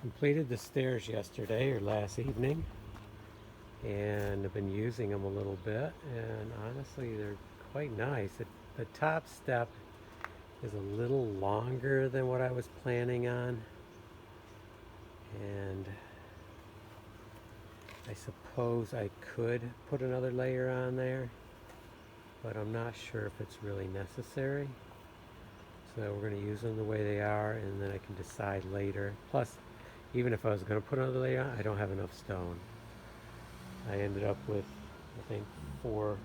Completed the stairs yesterday or last evening, and I've been using them a little bit, and honestly they're quite nice. The top step is a little longer than what I was planning on, and I suppose I could put another layer on there, but I'm not sure if it's really necessary. So we're going to use them the way they are, and then I can decide later. Plus, even if I was going to put another layer on, I don't have enough stone. I ended up with, I think, four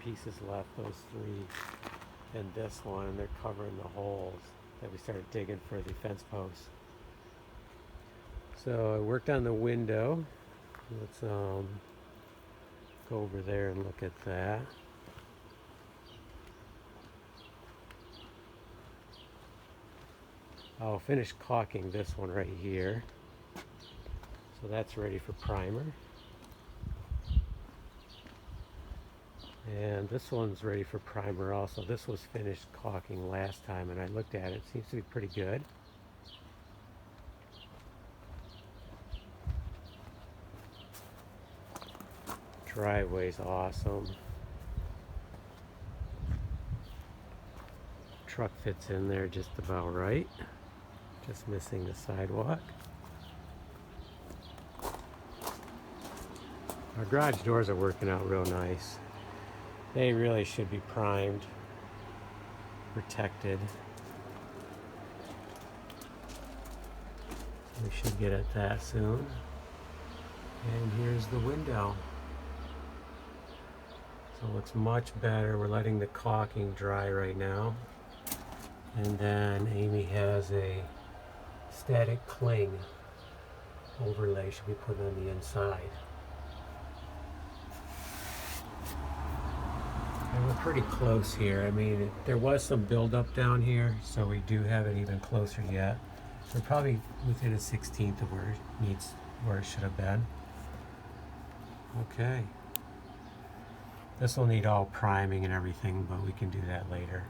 pieces left, those three and this one, and they're covering the holes that we started digging for the fence posts. So I worked on the window. Let's go over there and look at that. I'll finish caulking this one right here. So that's ready for primer. And this one's ready for primer also. This was finished caulking last time, and I looked at it. It seems to be pretty good. Driveway's awesome. Truck fits in there just about right. Just missing the sidewalk. Our garage doors are working out real nice. They really should be primed, protected. We should get at that soon. And here's the window. So it looks much better. We're letting the caulking dry right now. And then Amy has a static cling overlay should be put on the inside. And we're pretty close here. I mean, there was some buildup down here, so we do have it even closer yet. We're probably within a 1/16 of where it should have been. Okay. This will need all priming and everything, but we can do that later.